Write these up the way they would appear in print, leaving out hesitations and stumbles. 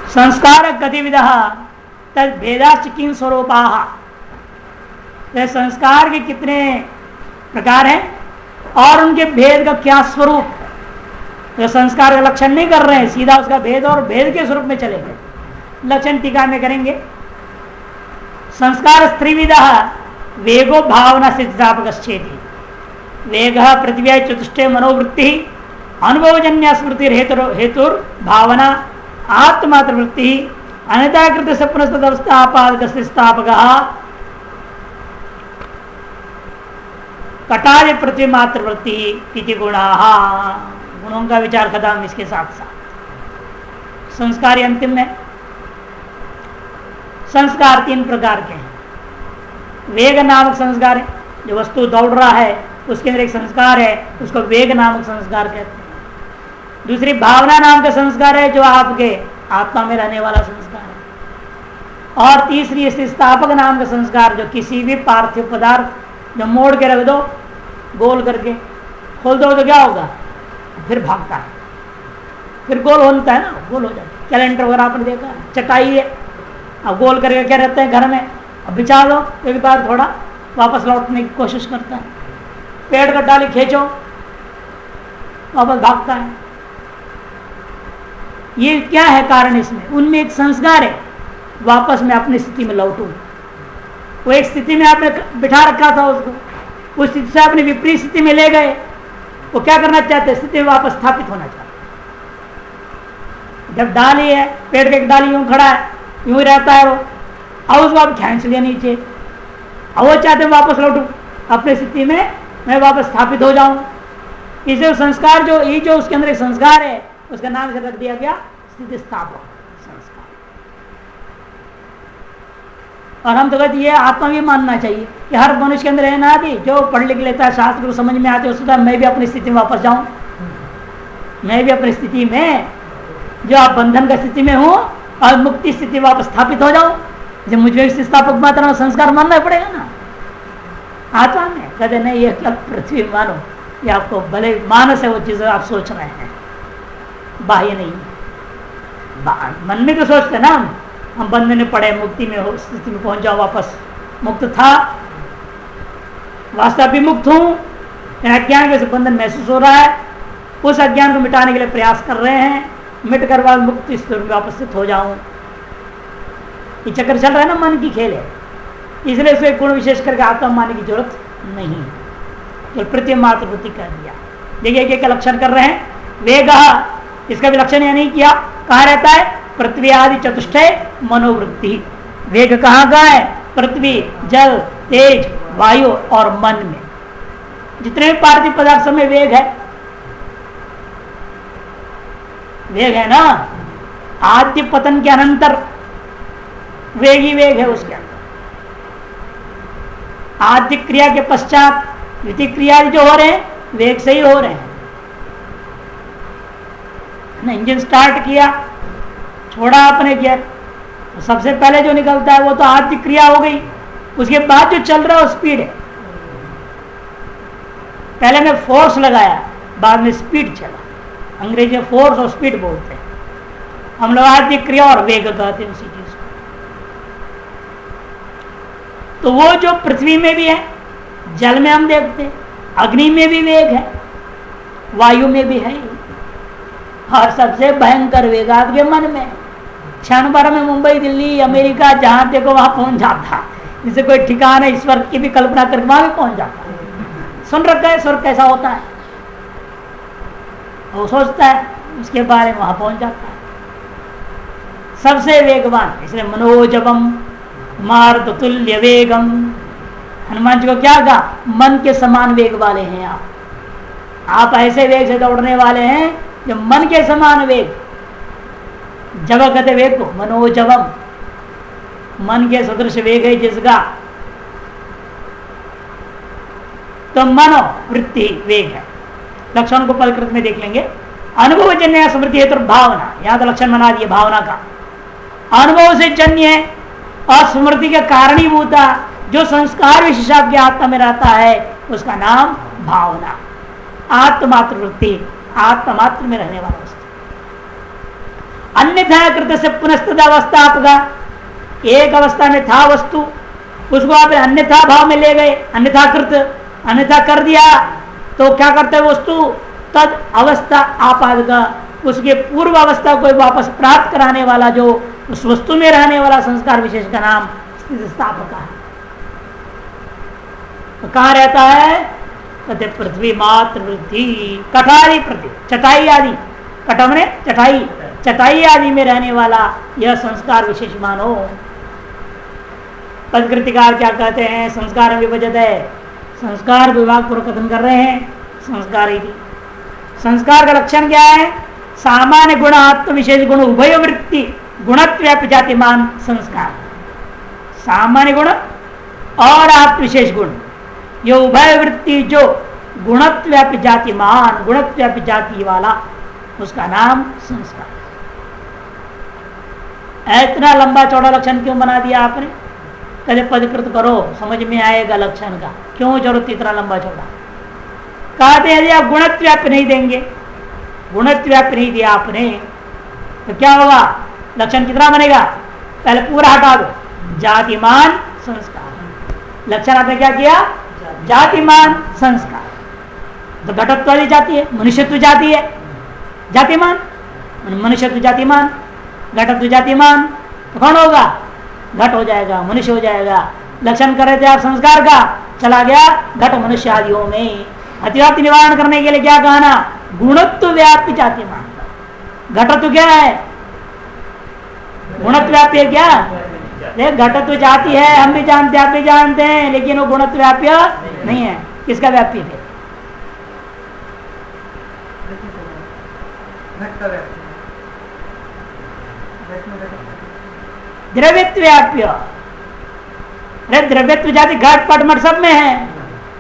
संस्कार गतिविधि तद भेदाश्च किं स्वरूपा। संस्कार के कितने प्रकार हैं और उनके भेद का क्या स्वरूप। तो संस्कार का लक्षण नहीं कर रहे हैं, सीधा उसका भेद और भेद के स्वरूप में चले गए। लक्षण टीका में करेंगे। संस्कार त्रिविध वेगो भावना सिद्धापकश्चेति। वेग पृथ्वी चतुष्टय मनोवृत्ति अनुभवजन्य स्मृति हेतुर भावना आत्मात्र वृत्ति अनिताकृत सपनस्तवस्थापादक स्थापक कटाय पृथ्वी मात्र वृत्ति इति गुणाः। गुणों का विचार खत्म। इसके साथ साथ संस्कार अंतिम में। संस्कार तीन प्रकार के हैं। वेग नामक संस्कार है, जो वस्तु दौड़ रहा है उसके अंदर एक संस्कार है, उसको वेग नामक संस्कार कहते हैं। दूसरी भावना नाम का संस्कार है, जो आपके आत्मा में रहने वाला संस्कार है। और तीसरी स्थापक नाम का संस्कार, जो किसी भी पार्थिव पदार्थ जो मोड़ के रख दो, गोल करके खोल दो तो क्या होगा, फिर भागता है, फिर गोल होता है ना, गोल हो जाता है। कैलेंडर वगैरह आपने देखा, चटाई है, अब गोल करके क्या रहते हैं घर में, अब बिछा दो, एक बार थोड़ा वापस लौटने की कोशिश करता है। पेड़ का डाली खींचो, वापस भागता है। ये क्या है कारण इसमें? उनमें एक संस्कार है, वापस मैं अपनी स्थिति में लौटूं। वो एक स्थिति में आपने बिठा रखा था उसको, उस स्थिति से आपने विपरीत स्थिति में ले गए। वो क्या करना चाहते? स्थिति में वापस स्थापित होना चाहते। जब डाली है, पेड़ के एक डाली यूं खड़ा है, यूं ही रहता है वो, और उसको आप खींच लिया नीचे, और वो चाहते वापस लौटूं अपनी स्थिति में, मैं वापस स्थापित हो जाऊं। इसे संस्कार जो ये जो उसके अंदर एक संस्कार है, उसका नाम से रख दिया गया स्थिति स्थापक संस्कार। और हम तो कहते ये आत्मा भी मानना चाहिए कि हर मनुष्य के अंदर है ना, भी जो पढ़ लिख लेता है, शास्त्र को समझ में आते हैं, उसका मैं भी अपनी स्थिति में वापस जाऊं, मैं भी अपनी स्थिति में, जो आप बंधन का स्थिति में हूं और मुक्ति स्थिति वापस स्थापित हो जाऊं। जब मुझे स्थापक मात्रा संस्कार मानना पड़ेगा ना आत्मा में। कहते नहीं, ये क्या पृथ्वी मानो, ये आपको भले मानस है वो चीज आप सोच रहे हैं, बाह्य नहीं। मन में तो सोचते ना हम बंधन में पड़े, मुक्ति में हो, स्थिति में पहुंच जाओ, वापस मुक्त था, वास्तव भी मुक्त हूं, अज्ञान के बंधन महसूस हो रहा है, उस अज्ञान को मिटाने के लिए प्रयास कर रहे हैं, मिट कर बाद मुक्ति स्थिति में वापस स्थित हो जाऊं। ये चक्कर चल रहा है ना, मन की खेल है। इसलिए इसको गुण विशेष करके आत्मा मानने की जरूरत नहीं, जो प्रत्यय मात्र वृत्ति कर दिया। देखिए एक लक्षण कर रहे हैं। वेग, इसका भी लक्षण यह नहीं किया, कहाँ रहता है? पृथ्वी आदि चतुष्टय मनोवृत्ति। वेग कहाँ का है? पृथ्वी, जल, तेज, वायु और मन में। जितने भी पार्थिव पदार्थ में वेग है, वेग है ना। आद्य पतन के अनंतर वेग ही वेग है उसके अंदर। आद्य क्रिया के पश्चात द्वितीय क्रिया जो हो रहे हैं, वेग से ही हो रहे हैं ना। इंजन स्टार्ट किया, छोड़ा आपने गियर, तो सबसे पहले जो निकलता है वो तो आद्य क्रिया हो गई। उसके बाद जो चल रहा है वो स्पीड है। पहले ने फोर्स लगाया, बाद में स्पीड चला। अंग्रेजी में फोर्स और स्पीड बोलते हैं, हम लोग आद्य क्रिया और वेग कहते हैं उसी चीज को। तो वो जो पृथ्वी में भी है, जल में हम देखते हैं, अग्नि में भी वेग है, वायु में भी है, और सबसे भयंकर वेग आपके मन में। क्षण भर में मुंबई, दिल्ली, अमेरिका, जहां देखो वहां पहुंच जाता। जिसे कोई ठिकाना ईश्वर की भी कल्पना करके वहां भी पहुंच जाता है। सुन रखा है स्वर्ग कैसा होता है, वो सोचता है उसके बारे में, वहां पहुंच जाता है। सबसे वेगवान, इसलिए मनोजवम मार्ग तुल्य वेगम। हनुमान जी को क्या कहा? मन के समान वेग वाले हैं आप ऐसे वेग से दौड़ने वाले हैं जो मन के समान वेग। जब कहते वेग को मनोजवम, मन के सदृश वेग है जिसका, तो मनो वृत्ति वेग है। लक्षण को पलकृत में देख लेंगे। अनुभवजन्य स्मृति हेतु भावना, यहां तो लक्षण बना दिए भावना का। अनुभव से जन्य है और स्मृति के कारणीभूता जो संस्कार विशेष आपके आत्मा में रहता है, उसका नाम भावना। आत्मात्र वृत्ति, आत्मात्र में रहने वाला वस्तु। अन्यथा कृत से पुनस्तद अवस्था आपका, एक अवस्था में था वस्तु, उसको आप अन्यथा भाव में ले गए, अन्यथा कृत, अन्यथा कर दिया, तो क्या करते हैं वस्तु तद अवस्था आपादका, उसके पूर्व अवस्था को वापस प्राप्त कराने वाला, जो उस वस्तु में रहने वाला संस्कार विशेष का नाम स्थिति स्थापक है। तो कहाँ रहता है? कहते पृथ्वी मात्र वृद्धि कठारी प्रति, चटाई आदि, कटम ने चटाई, चटाई आदि में रहने वाला यह संस्कार विशेष मानो। पदकृतिकार क्या कहते हैं? संस्कार विभजत है, संस्कार विभाग पूर्व कथन कर रहे हैं। संस्कार ही, संस्कार का लक्षण क्या है? सामान्य गुण आत्म विशेष गुण उभय वृत्ति गुणत्व्यापी जातिमान संस्कार, सामान्य गुण और आत्म विशेष गुण, ये उभय वृत्ति जो गुणत्व्यापी जातिमान, गुणत्व्यापी जाति वाला, उसका नाम संस्कार। इतना लंबा चौड़ा लक्षण क्यों बना दिया आपने? कभी पदकृत करो, समझ में आएगा लक्षण का, क्यों जरूरत इतना लंबा चौड़ा। कहते यदि आप गुणत्व्यापी नहीं देंगे, गुणत्व्यापी नहीं दिया आपने, तो क्या होगा? लक्षण कितना बनेगा? पहले पूरा हटा दो, जातिमान संस्कार। लक्षण आपने क्या किया? जातिमान संस्कार। तो घटत्व वाली जाति है, मनुष्यत्व जाति है, जातिमान, मनुष्यत्व जातिमान, घटत्व जातिमान, तो कौन होगा? घट हो जाएगा, मनुष्य हो जाएगा। लक्षण कर रहे थे आप संस्कार का, चला गया घट मनुष्य आदियों में। अतिव्याप्ति निवारण करने के लिए क्या कहना? गुणत्व व्याप्ति जातिमान। घटत्व क्या है? गुणत्व व्याप्य है क्या? घटत्व जाति है, हम भी जानते हैं, आप भी जानते हैं, लेकिन वो गुणत्व व्याप्य नहीं है। किसका व्याप्य है? द्रव्यत्व व्याप्य। अरे द्रव्यत्व जाति घट पट मट सब में है,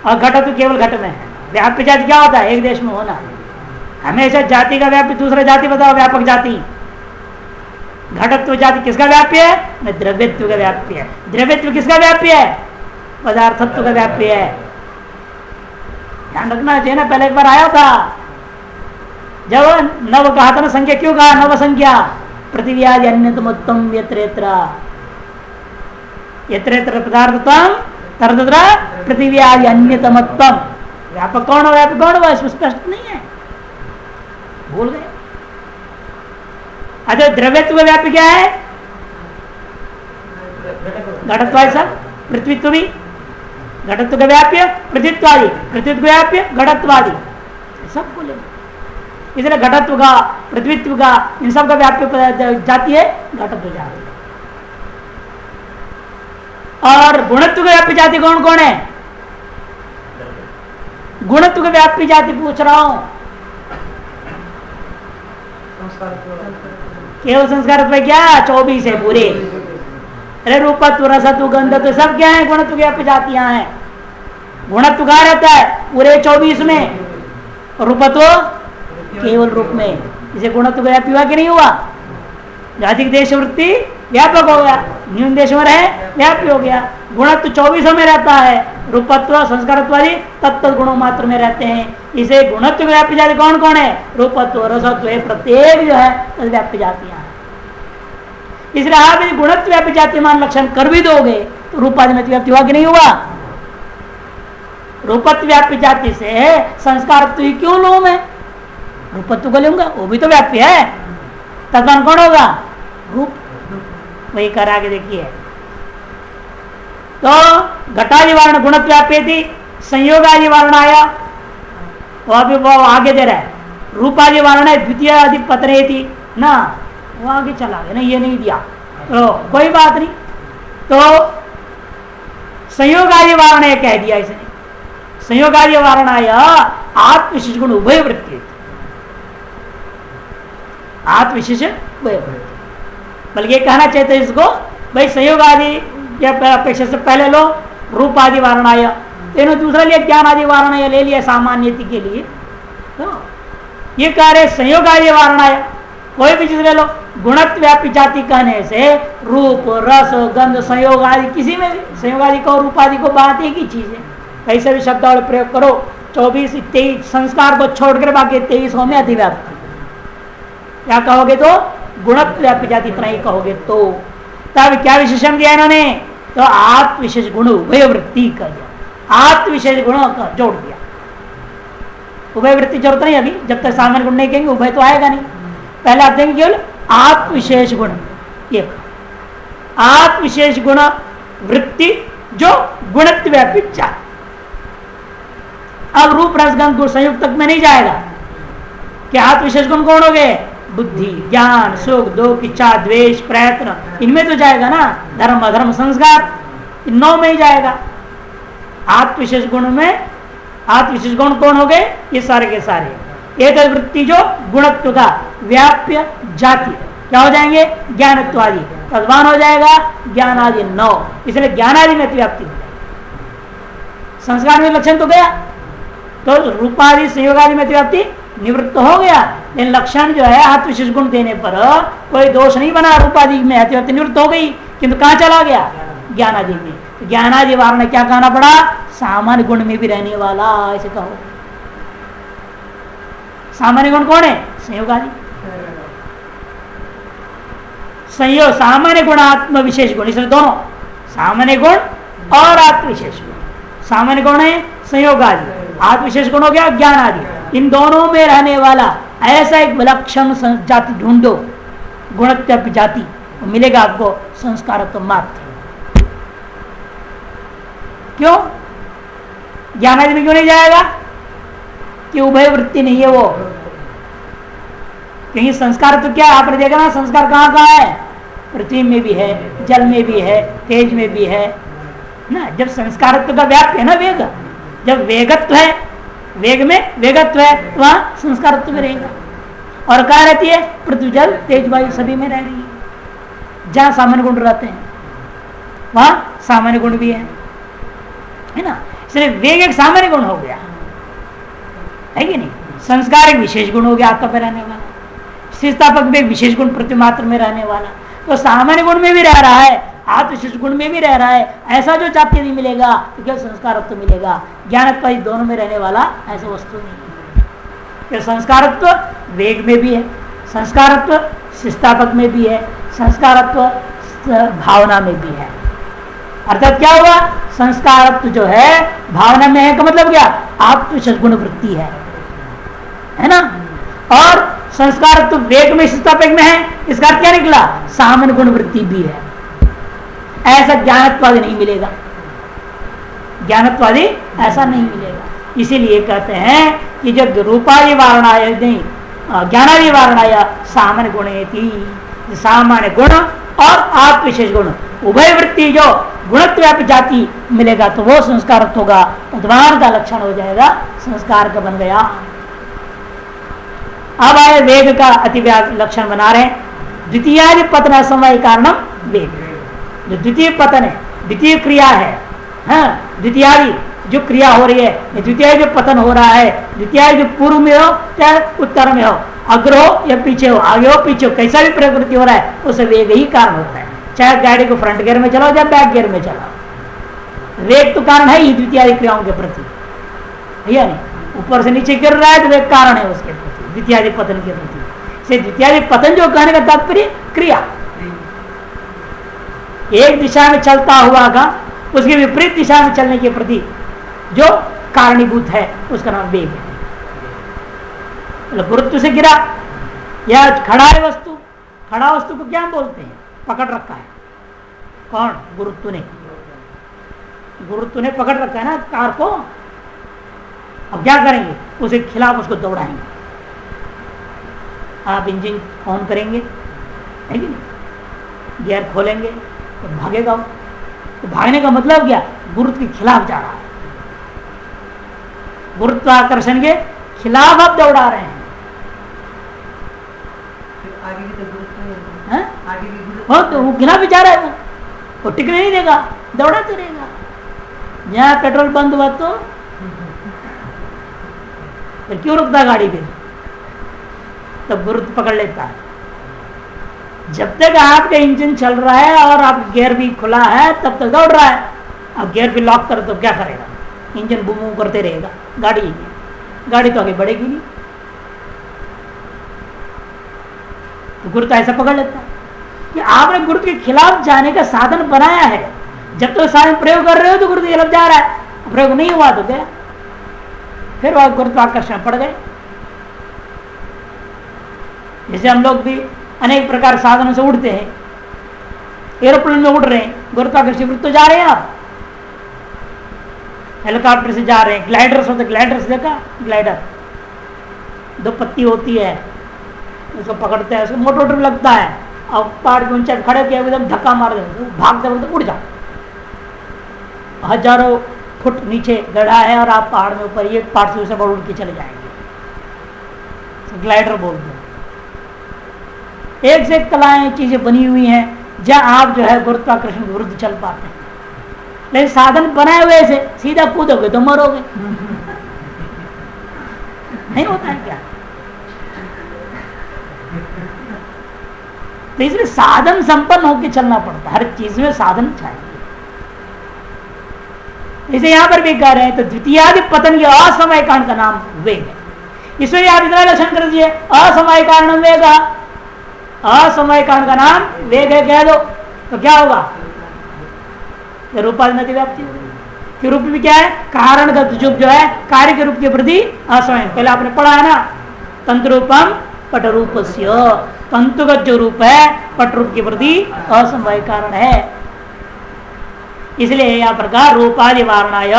और घटत्व केवल घट में है। व्याप्य जाति क्या होता है? एक देश में होना। हमेशा जाति का व्याप्य, दूसरा जाति बताओ, व्यापक जाति। घटत्व जाति किसका व्याप्य है? द्रव्यत्व का व्याप्य है। द्रव्यत्व किसका व्याप्य है? पदार्थत्व का व्याप्य है। ध्यान रखना चाहिए ना, पहले एक बार आया था जब नव कहा था ना, संख्या क्यों कहा? नव संख्या पृथ्वी आदि अन्यतम उत्तम यत्र यत्र पदार्थतम तत्र पृथ्वी आदि अन्यतमत्तम। व्यापक कौन हो? व्यापक कौन हुआ? इसमें स्पष्ट नहीं है, भूल गए। अच्छा, द्रव्यत्व का व्याप्य क्या है? घटत्वादि सब, पृथ्वीत्व भी घटत्व का व्याप्य, पृथ्वीत्वादि पृथ्वीत्व व्याप्य, घटत्वादि सब बोले। इसलिए घटत्व का, पृथ्वीत्व का, इन सब का व्याप्य जाति है घटत्व जाति। और गुणत्व का व्याप्य जाति कौन कौन है? गुणत्व का व्याप्य जाति पूछ रहा हूं। केवल संस्कार पे क्या? 24 है पूरे। अरे रूपत्व, रसत्व, गंधत्व सब क्या है? गुणत्व की व्याप्य जातियां हैं। गुणत्व कहाँ रहता है? पूरे 24 में। रूपत्व केवल रूप में। इसे गुणत्व का व्याप्य हुआ कि नहीं हुआ? जातिक देश वृत्ति व्यापक हो गया, न्यून देश में रहे व्याप्य हो गया। गुणत्व 24 में रहता है, रूपत्व संस्कारत्व आदि तत्त गुणों मात्र में रहते हैं। इसे गुणत्व व्याप्य जाति कौन कौन है? रूपत्व, रसत्व, प्रत्येक जो है व्याप्य जातियां हैं। इसलिए आप यदि गुणत्व व्याप्य जातिमान लक्षण कर भी दोगे तो रूपादि में व्याप्ति हुआ कि नहीं हुआ? रूपत्व व्याप्य जाति से संस्कारत्व ही क्यों लूं मैं? रूपत्व को लूंगा, वो भी तो व्याप्य है। तत्काल कौन होगा? रूप। वही करा के देखिए। तो घटादि वारण गुणत्व व्याप्य थी, संयोगादि वारण आया, वो अभी वो आगे दे रहा है। रूपादि वारण है, द्वितीय आदि पत्रे थी ना, वो आगे चला गया, नहीं ये नहीं दिया तो कोई बात नहीं। तो संयोगादि वारण कह दिया इसने। संयोगादि वारण आया आत्मविशेष गुण उभय वृत्ति, आत्मविशेष उभय वृत्ति। बल्कि कहना चाहते इसको भाई संयोग आदि अपेक्षा से पहले लो रूप आदि वारण आया, तेनो दूसरा लिया ज्ञान आदि वारण आया, ले लिया सामान्यति के लिए। तो ये कह रहे संयोग आदि वारण आया, कोई भी चीज ले लो। गुणत्व व्यापी जाति कहने से रूप, रस, गंध, संयोग आदि किसी में भी, संयोग आदि को रूप आदि को बात एक ही चीज है। कैसे भी शब्दावली प्रयोग करो, 24 23 संस्कार को छोड़कर बाकी 23 में अतिव्याप्ति। क्या कहोगे? तो गुणत्व व्याप्य जाति इतना ही कहोगे तो तब क्या विशेषण दिया इन्होंने, तो आत्म विशेष गुण उभय वृत्ति कर दिया, आत्म विशेष गुणों का जोड़ दिया। उभय वृत्ति जरूरत नहीं अभी, जब तक सामान्य गुण नहीं कहेंगे उभय तो आएगा नहीं। पहले आप देंगे केवल आत्म विशेष गुण, ये आत्म विशेष गुण वृत्ति जो गुणत्व व्यापी जाति। अब रूप रसगंध गुण संयुक्त तक में नहीं जाएगा कि आत्म विशेष गुण कौन हो गए, बुद्धि, ज्ञान, सुख, दुख, इच्छा, द्वेष, प्रयत्न, इनमें तो जाएगा ना, धर्म अधर्म संस्कार, इन 9 में ही जाएगा। आत्म विशेष गुण में आत्म विशेष गुण कौन हो गए, ये सारे के सारे। एक वृत्ति जो गुणत्व का व्याप्य जाति क्या हो जाएंगे, ज्ञानत्व आदि तद्वान हो जाएगा, ज्ञान आदि 9, इसलिए ज्ञान आदि में व्याप्ति हो जाएगी। संस्कार में लक्षण तो गया, तो रूपादि संयोगादि में व्याप्ति निवृत्त हो गया, लेकिन लक्षण जो है आत्म विशेष गुण देने पर कोई दोष नहीं बना, रूपादि में अतिव्याप्ति निवृत्त हो गई, किंतु कहाँ चला गया, ज्ञानादि में। ज्ञानादि वारण क्या कहना पड़ा, सामान्य गुण में भी रहने वाला, ऐसे कहो। सामान्य गुण कौन है, संयोगादि। संयोग सामान्य गुण आत्म विशेष गुण, इसलिए दोनों सामान्य गुण और आत्म विशेष गुण। सामान्य गुण है संयोग आदि, आत्म विशेष गुण हो गया ज्ञान आदि। इन दोनों में रहने वाला ऐसा एक विलक्षण जाति ढूंढो, गुणत्व जाति, मिलेगा आपको संस्कारत्व मात्र। क्यों, ज्ञान आदि में क्यों नहीं जाएगा, कि उभय वृत्ति नहीं है वो। क्योंकि संस्कार तो क्या आपने देखा ना, संस्कार कहाँ कहाँ है, पृथ्वी में भी है, जल में भी है, तेज में भी है ना। जब संस्कारत्व का व्याप्त है ना वेग, जब वेगत्व है, वेग में वेगत्व है, तो वहां संस्कारत्व में रहेगा। और कहाँ रहती है, पृथ्वी जल तेज वायु सभी में रह रही है। जहां सामान्य गुण रहते हैं वहां सामान्य गुण भी है ना। इसलिए वेग एक सामान्य गुण हो गया, है कि नहीं। संस्कार एक विशेष गुण हो गया आत्मा में रहने वाला, स्थितापक भी एक विशेष गुण प्रतिमात्र में रहने वाला। तो सामान्य गुण में भी रह रहा है, आत्म विशेष गुण में भी रह रहा है। ऐसा जो जाति नहीं मिलेगा तो क्या संस्कारत्व मिलेगा, ज्ञानत्व दोनों में रहने वाला ऐसा वस्तु नहीं है। संस्कारत्व वेग में भी है, संस्कारत्व शिष्टापक में भी है, संस्कारत्व भावना में भी है। अर्थात क्या हुआ, संस्कारत्व जो है भावना में है का मतलब क्या, आत्म विशेष गुण वृत्ति है ना। और संस्कारत्व वेग में शिष्टापक में है, इसका अर्थ क्या निकला, सामान्य गुण वृत्ति भी है। ऐसा ज्ञानत्वादि नहीं मिलेगा, ज्ञानत्वादि ऐसा नहीं मिलेगा। इसीलिए कहते हैं कि जब रूपादि वारणाय नहीं, ज्ञानादि वारणाय सामान्य गुणेति, सामान्य गुण और आत्म विशेष गुण उभय वृत्ति जो गुणत्व व्यापी जाति मिलेगा तो वो संस्कारत्व होगा, तद्वान का लक्षण हो जाएगा, संस्कार का बन गया। अब आए वेग का अति लक्षण बना रहे हैं। द्वितीय पतन समय कारणम वेग, जो द्वितीय पतन है, द्वितीय क्रिया है, हाँ, द्वितीय जो क्रिया हो रही है, द्वितीय जो पतन हो रहा है, द्वितीय जो पूर्व में हो चाहे उत्तर में हो, अग्र हो या पीछे हो, आगे हो पीछे हो, कैसा भी प्रवृत्ति हो रहा है उसे वेग ही कारण होता है। चाहे गाड़ी को फ्रंट गियर में चलाओ या बैक गियर में चलाओ, वेग तो कारण है ही द्वितीय क्रियाओं के प्रति, या नहीं। ऊपर से नीचे गिर रहा है तो वेग कारण है उसके प्रति, द्वितीय पतन के प्रति। द्वितीय पतन जो कहने का तात्पर्य क्रिया, एक दिशा में चलता हुआ का उसके विपरीत दिशा में चलने के प्रति जो कारणीभूत है उसका नाम वेग है। गुरुत्व से गिरा या खड़ा है वस्तु, खड़ा वस्तु को क्या बोलते हैं, पकड़ रखा है कौन, गुरुत्व ने, गुरुत्व ने पकड़ रखा है ना कार को। अब क्या करेंगे, उसे खिलाफ उसको दौड़ाएंगे। आप इंजन ऑन करेंगे है कि नहीं, गियर खोलेंगे तो भागेगा वो। तो भागने का मतलब क्या, गुरुत्व के खिलाफ जा रहा है, गुरुत्वाकर्षण के खिलाफ आप दौड़ा रहे हैं। आगे भी तो गुरुत्व है, आगे भी गुरुत्व, तो वो खिलाफ ही जा रहा है, वो टिकने नहीं देगा, दौड़ाते रहेगा। जहाँ पेट्रोल बंद हुआ तो फिर क्यों रुकता गाड़ी पे, तब गुरुत्व पकड़ लेता है। जब तक आपका इंजन चल रहा है और आप गियर भी खुला है तब तक दौड़ रहा है। अब गियर भी लॉक कर तो क्या करेगा, इंजन बूम बूम करते रहेगा, गाड़ी तो आगे बढ़ेगी नहीं। तो गुरुत्व ऐसा पकड़ लेता है कि आपने गुरुत्व के खिलाफ जाने का साधन बनाया है। जब तो साधन प्रयोग कर रहे हो तो गुरुत्व के खिलाफ जा रहा है, प्रयोग नहीं हुआ तो क्या, फिर वह गुरुत्वाकर्षण पड़ गए। जैसे हम लोग भी अनेक प्रकार साधनों से उड़ते हैं, एरोप्लेन में उड़ रहे हैं, गुरुत्वाकर्षण वृत्त तो जा रहे हैं आप, हेलीकॉप्टर से जा रहे हैं, ग्लाइडर्स होते, ग्लाइडर से देखा, ग्लाइडर 2 पत्ती होती है, उसको पकड़ते हैं, उसको मोटर लगता है, अब पहाड़ के ऊंचाई खड़े किया एकदम धक्का मार दे, भागते भागते उड़ जाओ, हजारों फुट नीचे गढ़ा है और आप पहाड़ में ऊपर एक पहाड़ से दूसरे उड़ के चले जाएंगे, तो ग्लाइडर बोलते हैं। एक से एक कलाएं चीजें बनी हुई हैं जहां आप जो है गुरुत्वाकर्षण के विरुद्ध चल पाते हैं। लेकिन साधन बनाए हुए से सीधा कूदोगे तो मरोगे, नहीं होता है क्या? तो इसलिए साधन संपन्न होकर चलना पड़ता है, हर चीज में साधन चाहिए। इसे यहां पर भी कह रहे हैं, तो द्वितीयादि पतन के असमय कारण का नाम वेग है। इसमें आप इतना लक्षण कर दीजिए, असमय कारण वेग, असमय कारण का नाम वेग है कह दो तो क्या होगा? रूपाधि व्याप्ति के रूप में क्या है? कारण का जो है कार्य के रूप के प्रति असमय। पहले आपने पढ़ा है ना, तंत्र रूपम पट रूपस्य, तंतुगत जो रूप है पट रूप के प्रति असमय कारण है। इसलिए यह प्रकार रूपादि वारणाय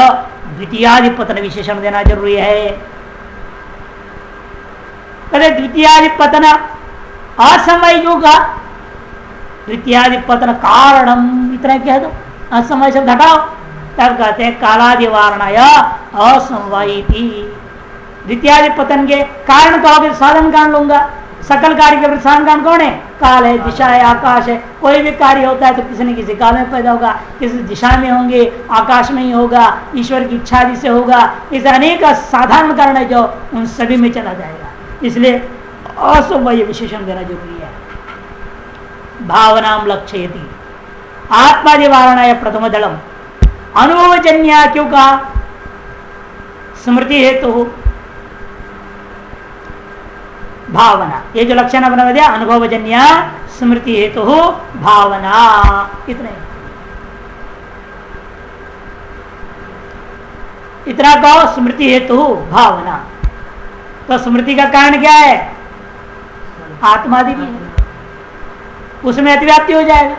द्वितीयादि पतन विशेषण देना जरूरी है। कहे द्वितीयादि पतन असमय होगा, द्वितीयादि पतन कारणम इतना कह दो, असमय शब्द हटाओ, तब कहते हैं कालादि वारणाय असमवायी। द्वितीयादि पतन के कारण कहोगे साधन कारण लूंगा, सकल कार्य के साधन कारण कौन है? काल है, दिशा है, आकाश है। कोई भी कार्य होता है तो किसी न किसी काल में पैदा होगा, किसी दिशा में होंगे, आकाश में ही होगा, ईश्वर की इच्छा से होगा। इस अनेक साधारण कारण है जो उन सभी में चला जाएगा, इसलिए असमय विशेषण देना जरूरी है। भावनाम लक्ष्यति आत्मादि वारणाय प्रथम दलम अनुभवजन्या क्यों कहा? स्मृति हेतु तो भावना, ये जो लक्षण बना दिया अनुभवजन्या स्मृति हेतु तो भावना, इतने इतना कहो स्मृति हेतु तो भावना। तो स्मृति का कारण क्या है? आत्मादि भी है, उसमें अतिव्याप्ति हो जाएगा।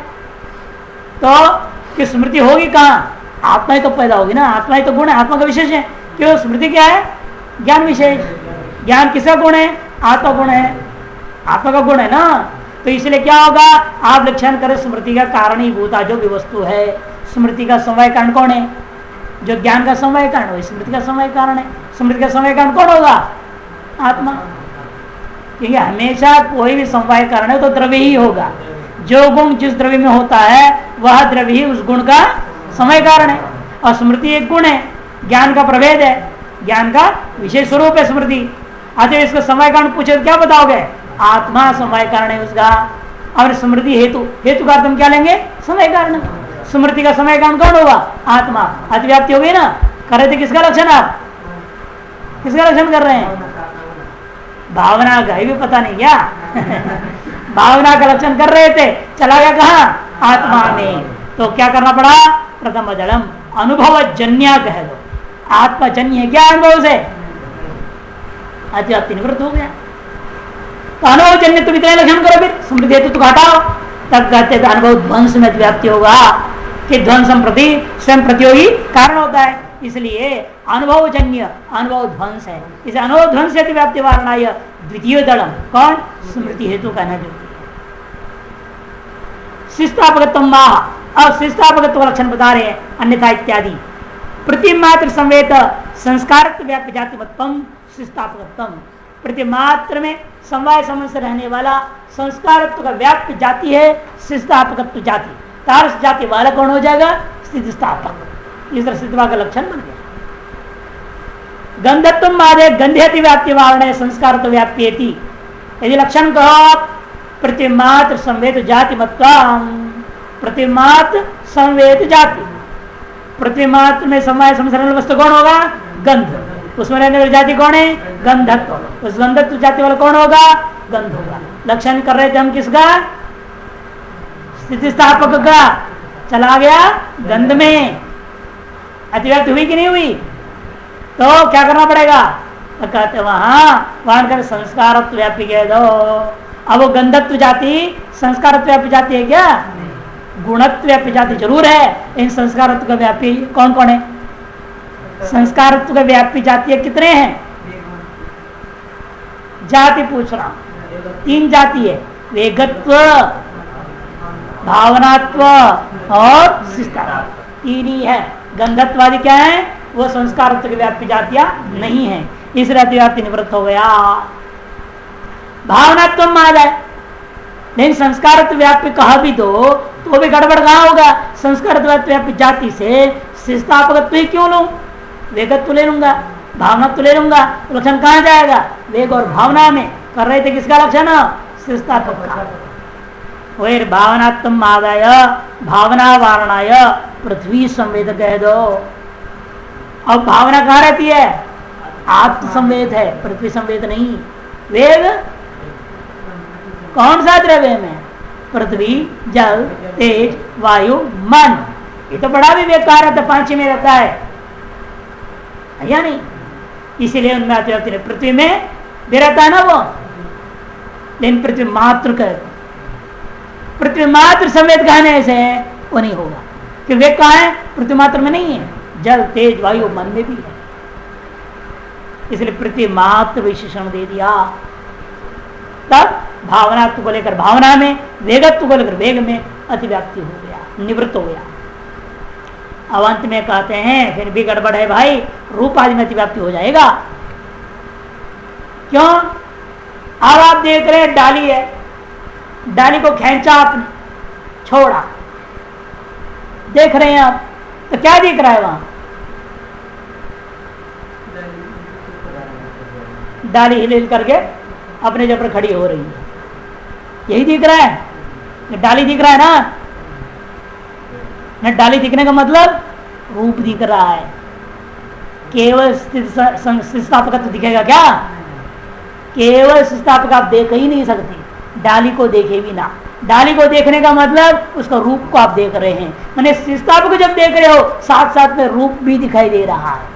तो कि स्मृति होगी कहाँ? आत्मा ही तो पैदा होगी ना, आत्मा ही तो गुण है, आत्मा का विशेष है। क्यों? स्मृति क्या है? ज्ञान विशेष। ज्ञान किसका गुण है? आत्मा गुण है, आत्मा का गुण है ना। तो इसलिए क्या होगा? आप लक्षण करें स्मृति का कारणीभूता जो भी वस्तु है, स्मृति का समय कारण कौन है? जो ज्ञान का समय कारण वही स्मृति का समय कारण है। स्मृति का समय कारण कौन होगा? आत्मा। क्योंकि हमेशा कोई भी समवाय कारण है तो द्रव्य ही होगा। जो गुण जिस द्रव्य में होता है वह द्रव्य ही उस गुण का समय कारण है। और स्मृति एक गुण है, ज्ञान का प्रभेद है, ज्ञान का विशेष स्वरूप है स्मृति। अतः इसको समय कारण पूछे तो क्या बताओगे? आत्मा समय कारण है उसका। और स्मृति हेतु, हेतु का अर्थ हम क्या लेंगे? समय कारण। स्मृति का समय कारण कौन होगा? आत्मा। अतिव्याप्ति हो गई ना। कर रहे थे किसका लक्षण? आप किसका लक्षण कर रहे हैं? भावना का, ये भी पता नहीं क्या भावना का लक्षण कर रहे थे, चला गया कहाँ? आत्मा में। तो क्या करना पड़ा? प्रथम जलम अनुभव जन्या कह दो। आत्मजन्य है क्या? अनुभव से अतिव्याप्ति निवृत्त हो गया। तो अनुभव जन्य तुम इतने लक्षण करो, फिर स्मृति हेतु तो हटाओ, तब कहते हैं अनुभव ध्वंस में अतिव्याप्ति होगा कि ध्वंसम प्रति स्वयं प्रतियोगी कारण होता है। इसलिए अनुभवजन्य अनुभव ध्वंस है। इसे अनुभव ध्वंस से अतिव्याप्ति वारणाय द्वितीय दलम कौन? स्मृति हेतु कहना जरूरी है। शिष्टापगत्व माह, अब शिष्टापगत्व लक्षण बता रहे हैं अन्यथा इत्यादि। प्रतिमात्र संवेद संस्कार व्याप्य जाति मतम शिष्टापगत्व, प्रतिमात्र में समवाय संबंध से रहने वाला संस्कारत्व का व्याप्य जाति है शिष्टापगत्व जाति। तारस जाति वाला कौन हो जाएगा? स्थितिस्थापक। इस तरह स्थितिवा का लक्षण बन गया। गंधत्व मादे गंध्यति व्याप्ति वारण संस्कार तो व्याप्येति। यदि लक्षण कहो प्रतिमात्र संवेद जाति मतम, प्रतिमात्र संवेद जाति, प्रतिमात्र में समय संसरण वस्तु कौन होगा? गंध। उसमें रहने वाली जाति कौन है? गंधत्व। उस गंधत्व जाति वाला कौन होगा? गंध होगा। लक्षण कर रहे थे हम किसका? स्थिति स्थापक का। चला गया गंध में, अतिव्याप्ति हुई कि नहीं हुई? तो क्या करना पड़ेगा? तो कहते वहां कर संस्कारत्व व्यापी कह दो। अब वो गंधत्व जाति संस्कारत्व व्यापी जाती है क्या? गुणत्व व्यापी जाति जरूर है। इन संस्कारत्व का व्यापी कौन कौन है? संस्कारत्व का व्यापी जाति कितने हैं? जाति पूछ रहा हूं। 3 जाति है, वेगत्व, भावनात्व और शिष्टात्व। 3 ही है। गंधत्वादि क्या है? वो संस्कारत्व की व्यापी जातियां नहीं है, इसलिए अतिव्याप्ति निवृत्त हो गया। भावनात्व मान जाए, लेकिन संस्कारत्व व्यापी कहा भी दो तो भी गड़बड़ कहाँ होगा? संस्कारत्व व्यापी जाति से शिष्टापकत्व ही क्यों लूं? वेगत्व ले लूंगा, भावनात्व ले लूंगा, तो लक्षण कहाँ जाएगा? वेग और भावना में कर रहे थे किसका लक्षण? शिष्टापक का। वही भावनात्म आदाय भावना वारणाय पृथ्वी संवेद कह दो। अब भावना कहाँ रहती है? आत्म संवेद है, पृथ्वी संवेद नहीं। वेग कौन सा द्रव्य में? पृथ्वी, जल, तेज, वायु, मन। ये तो बड़ा भी वेग कहा रहता है, 5 में रहता है या नहीं? इसीलिए उनमें अतिव्याप्ति नहीं। पृथ्वी में भी रहता है ना वो, लेकिन पृथ्वी मात्र कर, पृथ्वी मात्र संवेद कहने से वो नहीं होगा, क्योंकि वेग कहाँ है? पृथ्वी मात्र में नहीं है, जल, तेज, वायु, मन में भी है। इसलिए पृथ्वी मात्र विशेषण दे दिया। तब भावनात्व को लेकर भावना में, वेगत्व को लेकर वेग में अतिव्याप्ति हो गया, निवृत्त हो गया। अब अंत में कहते हैं फिर भी गड़बड़ है भाई, रूप आदि में अतिव्याप्ति हो जाएगा। क्यों? अब आप देख रहे हैं डाली है, डाली को खींचा आपने, छोड़ा, देख रहे हैं आप, तो क्या दिख रहा है वहां? डाली हिल हिल करके अपने जगह पर खड़ी हो रही है, यही दिख रहा है। डाली दिख रहा है ना? डाली दिखने का मतलब रूप दिख रहा है। केवल स्थापक दिखेगा क्या? केवल स्थापक आप देख ही नहीं सकते, डाली को देखे भी ना। डाली को देखने का मतलब उसका रूप को आप देख रहे हैं, मैंने स्थापक को जब देख रहे हो साथ साथ में रूप भी दिखाई दे रहा है।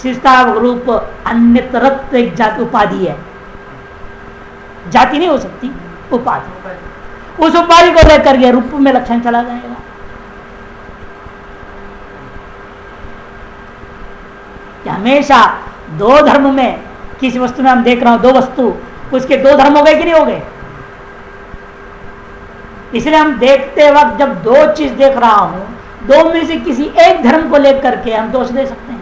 शिष्टापक रूप अन्यतरत्व एक जाति उपाधि है, जाति नहीं हो सकती, उपाधि। उस उपाधि को लेकर के रूप में लक्षण चला जाएगा। हमेशा 2 धर्म में, किसी वस्तु में हम देख रहे हो 2 वस्तु, उसके 2 धर्म हो गए कि नहीं हो गए? इसलिए हम देखते वक्त जब 2 चीज देख रहा हूं, 2 में से किसी एक धर्म को लेकर के हम दोष दे सकते हैं।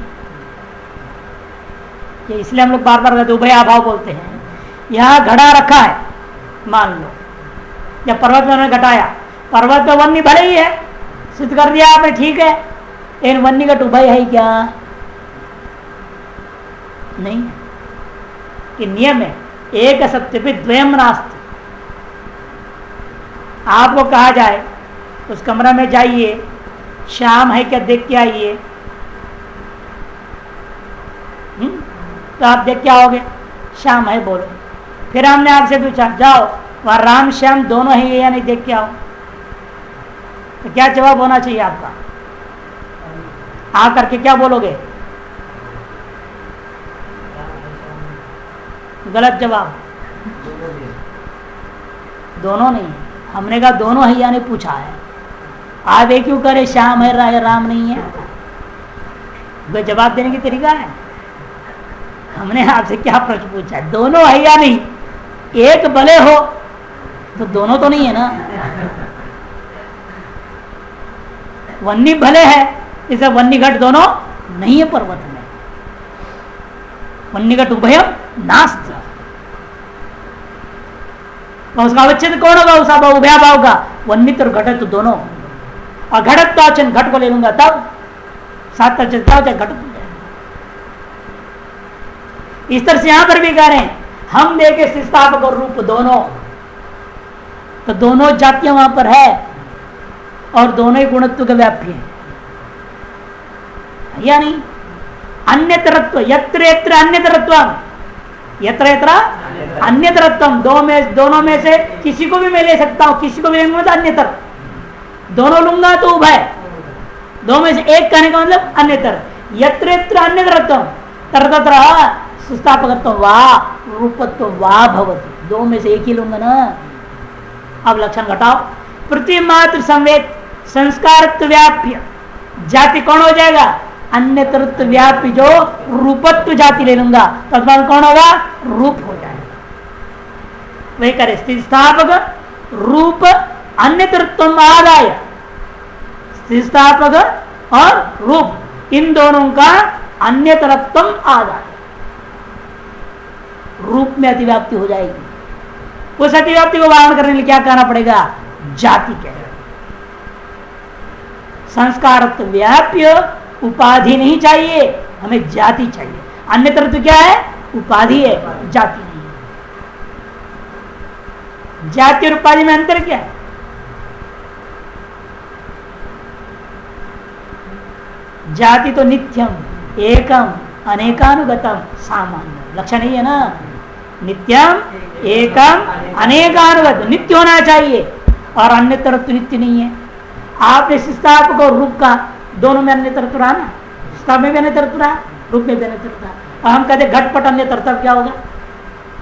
इसलिए हम लोग बार बार कहते उभय अभाव बोलते हैं। यहां घड़ा रखा है मान लो, या पर्वत में उन्होंने घटाया, पर्वत में वन्य भले ही है, सिद्ध कर दिया आपने, ठीक है, लेकिन वन्य घट उभय है क्या? नहीं। कि नियम है एक सत्य भी द्वयम नास्ति। आपको कहा जाए उस कमरा में जाइए, शाम है क्या देख के आइए, तो आप देख के आओगे शाम है बोलो। फिर हमने आपसे पूछा जाओ वहां राम श्याम दोनों है या नहीं देख के आओ, तो क्या जवाब होना चाहिए आपका? आ करके क्या बोलोगे? गलत जवाब। दोनों नहीं, हमने कहा दोनों है या नहीं पूछा है। आप एक क्यों करे श्याम है राम नहीं है? वह जवाब देने की तरीका है। हमने आपसे क्या प्रश्न पूछा है? दोनों है या नहीं? एक भले हो तो दोनों तो नहीं है ना। वन्नी भले है, इसे वन्नी घट दोनों नहीं है पर्वत में। वन्नी घट उभयम नास्ति। तो उसका अवच्छेद कौन होगा? उसका उभया भाव का वन्नित और घटत दोनों। और घटत तो अचन घट को ले लूंगा तब सात घट। इस तरह से यहां पर भी कह रहे हैं हम देखे शिष्टापक और रूप दोनों, तो दोनों जातियां वहां पर है और दोनों ही गुणत्व के व्याप्य है या नहीं? अन्यतरत्व यत्र यत्र अन्यतरत्व, यत्र यत्र अन्यतरत्वम, दोनों में से किसी को भी मैं ले सकता हूं, किसी को भी लेंगे तो अन्यतर, दोनों लूंगा तो उभय, दो में से एक कहने का मतलब अन्यतर। यत्र यत्र अन्यतरत्वम तत्र सुस्थापकत्व वा रूपत्व वा भवति, दो में से एक ही लूंगा ना। अब लक्षण घटाओ। पृथ्वी मात्र संवेद संस्कारत्व व्याप्य जाति कौन हो जाएगा? अन्यतरत्व व्यापी जो रूपत्व जाति ले लूंगा, तत्काल कौन होगा? रूप हो जाएगा। वही करे स्थिति स्थापक रूप अन्यतरत्व आदाय, स्थिति स्थापक और रूप इन दोनों का अन्यतरत्व आदाय रूप में अतिव्याप्ति हो जाएगी। उस अतिव्याप्ति को वारण करने के लिए क्या कहना पड़ेगा? जाति कह। संस्कारत्व व्याप्य उपाधि नहीं चाहिए, हमें जाति चाहिए। अन्य तरह तो क्या है? उपाधि है, जाति नहीं है। जाति और उपाधि में अंतर क्या है? जाति तो नित्यम एकम अनेकानुगतम सामान्य लक्षण ही है ना। नित्यम एकम अनेकानुगत नित्य होना चाहिए, और अन्य तरफ तो नित्य नहीं है। आपने स्थापक और रूप का दोनों में अन्य तरफ रहा ना, स्थाप में भी अन्य तरफ रहा, रूप में भी अन्य तरफ रहा। और हम कहते घटपट अन्य तरफ, क्या होगा?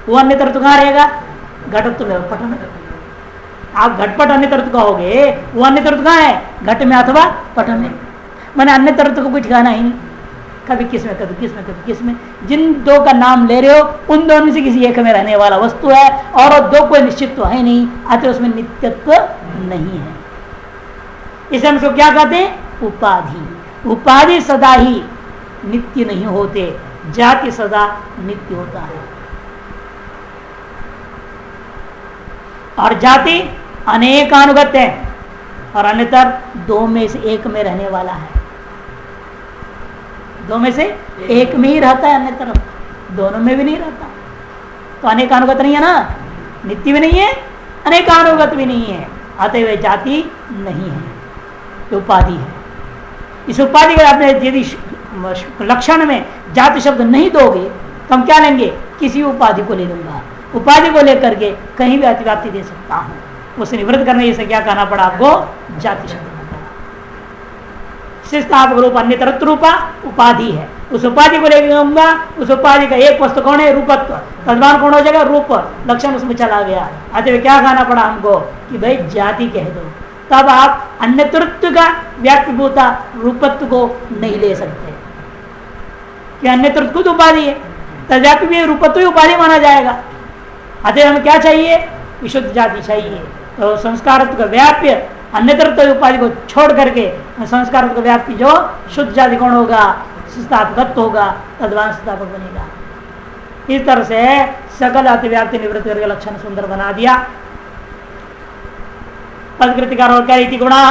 वो अन्य तरफ कहाँ रहेगा? घटत्व में पट में। आप घटपट अन्य तरफ कहोगे, वो अन्य तरफ कहाँ है? घट में अथवा पट में। मैंने अन्य तरफ को कोई ठिकाना ही नहीं, कभी किसमें कभी किसमें कभी किसमें। जिन दो का नाम ले रहे हो उन दोनों से किसी एक में रहने वाला वस्तु है, और दो कोई निश्चित तो है नहीं, अतः उसमें नित्यत्व नहीं है। इसे हम उसको क्या कहते हैं? उपाधि। उपाधि सदा ही नित्य नहीं होते, जाति सदा नित्य होता है। और जाति अनेकानुगत है, और अन्यतर दो में से एक में रहने वाला है। दो में से एक में ही रहता है, अन्य तरफ दोनों में भी नहीं रहता। तो अनेकानुगत नहीं है ना, नित्य भी नहीं है, अनेकानुगत भी नहीं है, अतः जाति नहीं है, तो उपाधि है। इस उपाधि को आपने यदि लक्षण में जाति शब्द नहीं दोगे तो हम क्या लेंगे? किसी उपाधि को ले लूंगा। उपाधि को लेकर के कहीं भी अतिव्याप्ति दे सकता हूं, उसे निवृत्त करने से क्या कहना पड़ा आपको? जाति शब्द। स्थापक रूप अन्य तरत्व रूपा उपाधि है, उस उपाधि को लेकर लूंगा। उस उपाधि का एक वस्तु कौन है? रूपत्व। तद्वान कौन हो जाएगा? रूप। लक्षण उसमें चला गया, अतः क्या कहना पड़ा हमको कि भाई जाति कह दो। तब आप अन्यतृत्व का व्याप्तिभूता रूपत्व को नहीं ले सकते, कि अन्यतृत्व खुद उपाधि है, तब व्याप्ति भी रूपत्व ही उपाधि माना जाएगा। अतः हमें क्या चाहिए? विशुद्ध जाति चाहिए। तो संस्कारत्व का व्याप्य अन्यतृत्व उपाधि को छोड़ करके संस्कारत्व का व्याप्ति जो शुद्ध जाति कौन होगा? स्थापकत्व होगा, तद्वान स्थापक बनेगा। इस तरह से सकल अतिव्याप्ति निवृत्त करके लक्षण सुंदर बना दिया। पदकृतिकार और क्या रीति गुणा,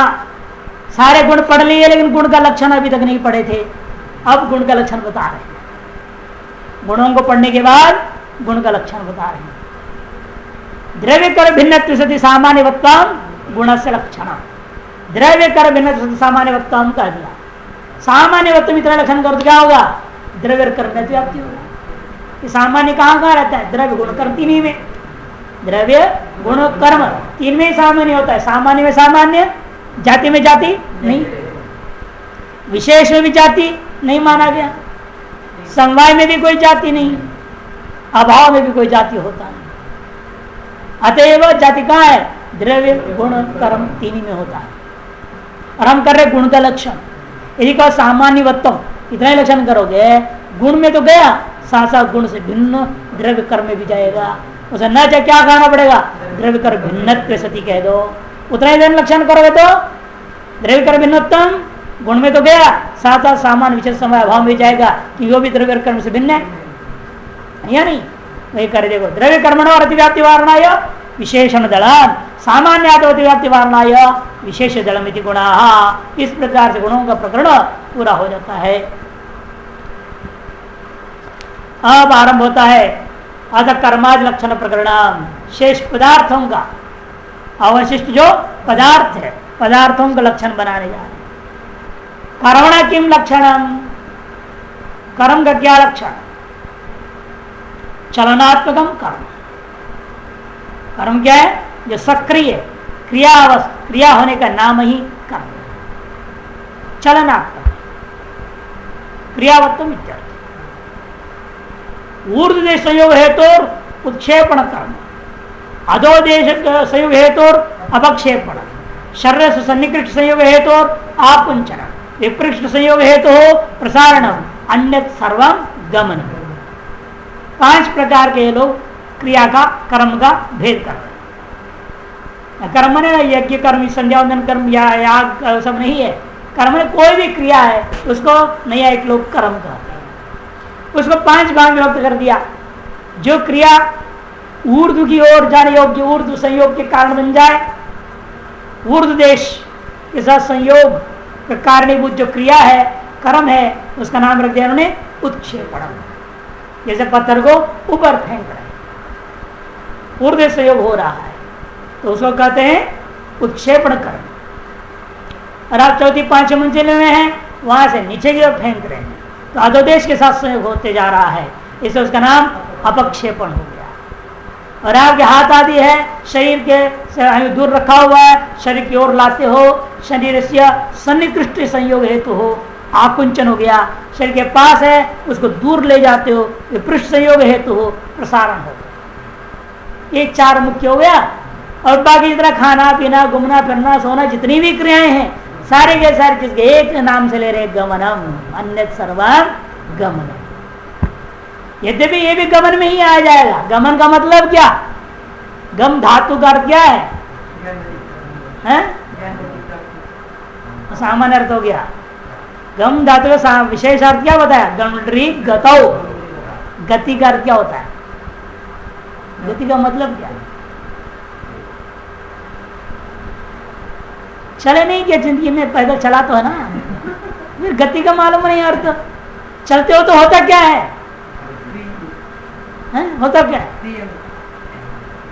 सारे गुण पढ़ लिए लेकिन गुण का लक्षण अभी तक नहीं पढ़े थे, अब गुण का लक्षण बता रहे हैं। गुणों को पढ़ने के बाद गुण का लक्षण बता रहे हैं। द्रव्य कर भिन्नत्व सति सामान्यवत्वम गुण से लक्षण। द्रव्य कर भिन्नत्व सति सामान्यवत्वम कह दिया। सामान्यवत्व इतना लक्षण कर तो क्या होगा? द्रव्य कर में व्याप्ति होगा। कि सामान्य कहाँ कहाँ रहता है? द्रव्य गुण कर तीन ही में, द्रव्य गुण कर्म तीन में ही सामान्य होता है। सामान्य में सामान्य, जाति में जाति नहीं, विशेष में भी जाति नहीं माना गया, समवाय में भी कोई जाति नहीं, अभाव में भी कोई जाति होता नहीं। अतएव जाति कहाँ है? द्रव्य गुण कर्म तीन ही में होता है। और हम कर रहे गुण का लक्षण। यदि कहो सामान्यवत्तम, इतना ही लक्षण करोगे, गुण में तो गया, साथ साथ गुण से भिन्न द्रव्य कर्म में भी जाएगा। उसे न चाहे क्या कहना पड़ेगा? द्रव्य कर भिन्नत्व सती कह दो। उतना ही लक्षण करोगे तो द्रव्य कर भिन्नोत्तम, गुण में तो गया, साथ साथ सामान्य विशेष समय अभाव में जाएगा कि वो भी द्रव्य कर्म से भिन्न है या नहीं? वही करे देखो, द्रव्य कर्मण और अतिव्याप्ति वारणाय विशेषण दलन, सामान्य अतिव्याप्ति वारणाय विशेष दलम इति गुणा। इस प्रकार से गुणों का प्रकरण पूरा हो जाता है। अब आरंभ होता है अतः कर्मादि लक्षण प्रकरण, शेष पदार्थों का, अवशिष्ट जो पदार्थ है पदार्थों का लक्षण बनाने जा रहे हैं। कर्मण किम लक्षणम, कर्म का क्या लक्षण? चलनात्मकम कर्म। कर्म क्या है? जो सक्रिय क्रिया होने का नाम ही कर्म। चलनात्मक क्रियावत्तम इत्यादि। ऊर्ध्व देश संयोग हेतु उत्क्षेपण कर्म, अधो देश संयोग हेतु अपक्षेपण, शरीर से सन्निकृष्ट संयोग हेतु आकुंचन, विपृष्ट संयोग हेतु प्रसारण, अन्य सर्वम गमन। 5 प्रकार के लोग क्रिया का कर्म का भेद कर रहे हैं। कर्म ने यज्ञ कर्म, संध्यावंदन कर्म या याग सब नहीं है। कर्म में कोई भी क्रिया है उसको नैयायिक लोग कर्म कहते हैं। उसको 5 भाग में विभक्त कर दिया। जो क्रिया ऊर्ध्व की ओर जाने योग्य, ऊर्ध्व संयोग के कारण बन जाए, ऊर्ध्व देश के साथ संयोग का कारणीभूत जो क्रिया है, कर्म है, उसका नाम रख दिया उन्होंने उत्क्षेपण। जैसे पत्थर को ऊपर फेंक रहे हैं, ऊर्ध्व संयोग हो रहा है तो उसको कहते हैं उत्क्षेपण कर्म। और आप चौथी 5 मंजिल में हैं, वहां से नीचे की ओर फेंक रहे हैं तो अधोदेश के साथ संयोग होते जा रहा है, इससे उसका नाम अपक्षेपण हो गया। और आपके हाथ आदि है, शरीर के से दूर रखा हुआ है, शरीर की ओर लाते हो, शरीर से सन्निकृष्ट संयोग हेतु हो, आकुंचन हो गया। शरीर के पास है, उसको दूर ले जाते हो, विपृष्ट संयोग हेतु हो, प्रसारण हो। ये 4 मुख्य हो गया। और बाकी जितना खाना पीना, घूमना फिरना, सोना, जितनी भी क्रियाएं हैं, सारे के सारे चीज एक नाम से ले रहे, गमनम, अन्य सर्वम गमनम। यद्यपि ये भी गमन में ही आ जाएगा। गमन का मतलब क्या? गम धातु का अर्थ क्या है? सामान्य अर्थ हो गया। गम धातु का विशेष अर्थ क्या बताया? गमरी गतौ। गति का अर्थ क्या होता है? गति का मतलब क्या है? चले नहीं क्या जिंदगी में? पैदल चला तो है ना, फिर गति का मालूम नहीं अर्थ। चलते हो तो होता क्या है? होता क्या है?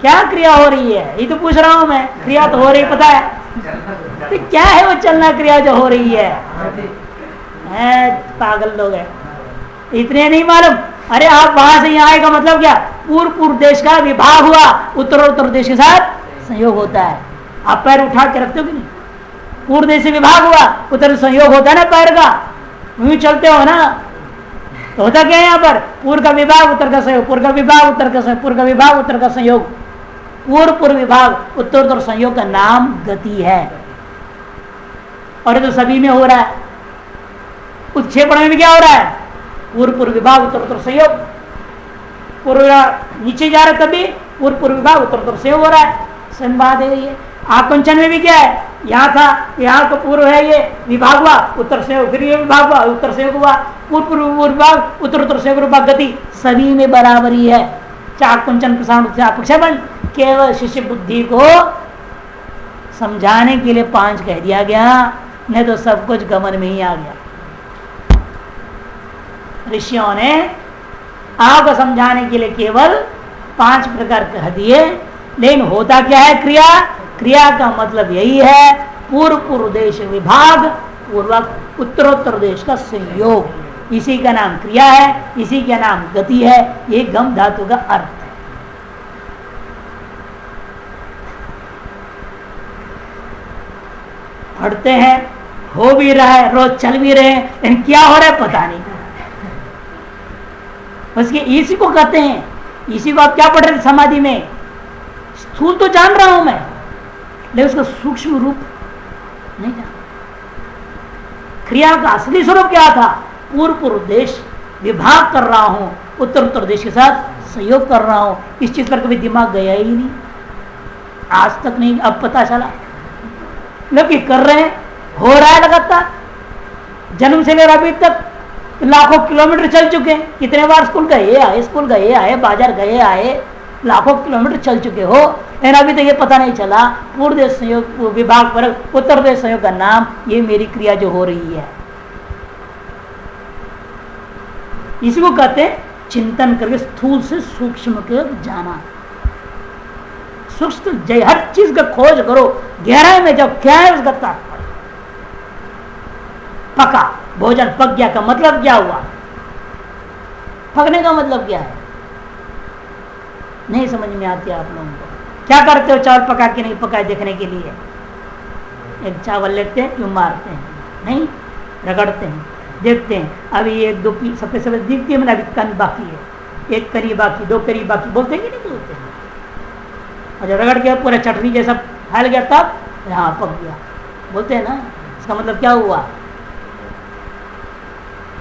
क्या क्रिया हो रही है? ये तो पूछ रहा हूं मैं। क्रिया तो हो रही पता है, तो क्या है वो चलना क्रिया जो हो रही है? पागल लोग है, इतने नहीं मालूम। अरे आप वहां से यहाँ आए का मतलब क्या? पूर्व देश का विभाग हुआ, उत्तर देश के साथ संयोग होता है। आप पैर उठा के रखते हो कि नहीं? पूर्व देश से विभाग हुआ, उत्तर संयोग होता है ना पैर का, यूं चलते हो ना। तो होता क्या है यहाँ पर? पूर्व का विभाग उत्तर का संयोग, पूर्व का विभाग उत्तर का संयोग, पूर्व का विभाग उत्तर का संयोग, पूर्व विभाग उत्तर संयोग का नाम गति है। और ये तो सभी में हो रहा है। उत्क्षेपण में भी क्या हो रहा है? पूर्व विभाग उत्तर संयोग, पूर्व नीचे जा रहा है तभी पूर्व विभाग उत्तर संयोग हो रहा है। सही बात है ये। आकुंचन में भी क्या है? यहाँ था, यहाँ तो पूर्व है, ये विभाग हुआ, उत्तर संयोग, फिर ये विभाग हुआ, उत्तर संयोग हुआ, पूर्व विभाग उत्तर संयोग विभाग गति, सभी में बराबरी है। आकुंचन प्रसारण अपक्षेपण केवल शिष्य बुद्धि को समझाने के लिए 5 कह दिया गया, नहीं तो सब कुछ गमन में ही आ गया। ऋषियों ने आपको समझाने के लिए केवल 5 प्रकार कह दिए। लेकिन होता क्या है? क्रिया का मतलब यही है, पूर्व देश विभाग पूर्वक उत्तरोत्तर देश का संयोग, इसी का नाम क्रिया है, इसी का नाम गति है। ये गम धातु का अर्थ है। पढ़ते हैं, हो भी रहा है, रोज चल भी रहे हैं, लेकिन क्या हो रहा है पता नहीं। उसके इसी को कहते हैं, इसी को आप क्या पढ़ रहे थे समाधि में? स्थूल तो जान रहा हूं मैं, लेकिन उसका सूक्ष्म रूप नहीं जान। क्रिया का असली स्वरूप क्या था? पूर्व देश विभाग कर रहा हूं, उत्तर देश के साथ सहयोग कर रहा हूं। इस चीज पर कभी दिमाग गया ही नहीं, आज तक नहीं। अब पता चला लोग कर रहे हैं, हो रहा है लगातार। जन्म से लेकर अभी तक लाखों किलोमीटर चल चुके हैं। कितने बार स्कूल गए आए, स्कूल गए आए, बाजार गए आए, लाखों किलोमीटर चल चुके हो, लेकिन अभी तक ये पता नहीं चला पूर्व देश संयोग विभाग पर उत्तर देश संयोग का नाम, ये मेरी क्रिया जो हो रही है। इसी को कहते हैं चिंतन करके स्थूल से सूक्ष्म के जाना। सूक्ष्म जय हर चीज का खोज करो, गहराई में जाओ, क्या है उसका तात्पर्य। पका भोजन पक गया का मतलब क्या हुआ? पकने का मतलब क्या है? नहीं समझ में आती आप लोगों को। क्या करते हो चावल पका के नहीं पकाए देखने के लिए? एक चावल लेते हैं, क्यों मारते हैं? नहीं, रगड़ते हैं, देखते हैं अभी एक दो सफेद सफेद दिखती है, मैंने अभी कन बाकी है, एक करी बाकी, दो करी बाकी, बोलते हैं कि नहीं बोलते हैं? और जब रगड़ के पूरा चटनी जैसा फैल गया तब हाँ पक गया, बोलते हैं ना। इसका मतलब क्या हुआ?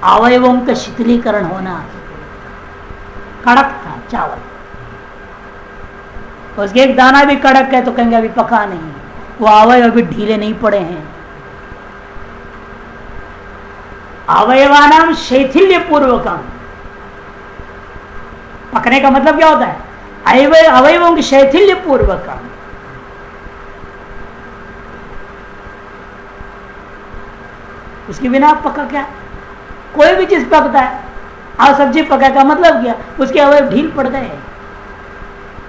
अवयवों का शिथिलीकरण होना। कड़क था चावल, उसके एक दाना भी कड़क है तो कहेंगे अभी पका नहीं, वो अवयव अभी ढीले नहीं पड़े हैं। अवयवानाम शैथिल्य पूर्वकम, पकने का मतलब क्या होता है? अवयवों की शैथिल्य पूर्वकम। उसके बिना पका क्या? कोई भी चीज पकता है, और सब्जी पका का मतलब क्या? उसके अवयव ढील पड़ गए।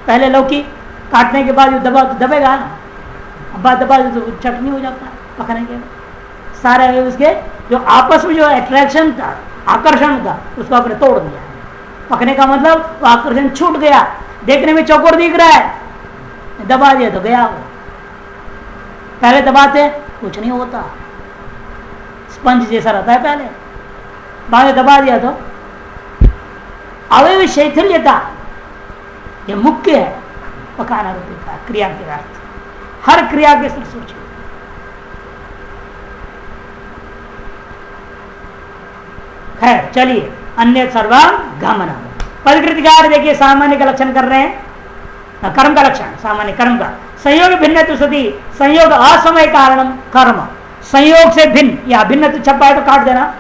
पहले लौकी काटने के बाद दबेगा ना, बाद दबा तो चटनी हो जाता है पकने के बाद। सारे अवयव उसके जो आपस में जो अट्रैक्शन था, आकर्षण था, उसको आपने तोड़ दिया। पकने का मतलब वो आकर्षण छूट गया, देखने में चौकोर दिख रहा है, दबा दिया तो गया वो। पहले दबाते कुछ नहीं होता, स्पंज जैसा रहता है पहले, बाद में दबा दिया तो अवयव शैथिल्यता, ये मुख्य है पकाना रूपी का क्रिया के अर्थ। हर क्रिया के साथ सोचिए। खैर चलिए, अन्य सर्वांग गमन। पदकृतिकार देखिए सामान्य का लक्षण कर रहे हैं, कर्म का लक्षण, सामान्य कर्म का। संयोग भिन्न सती, संयोग असमय कारणम कर्म। संयोग से भिन्न, या भिन्न छपा है तो काट देना।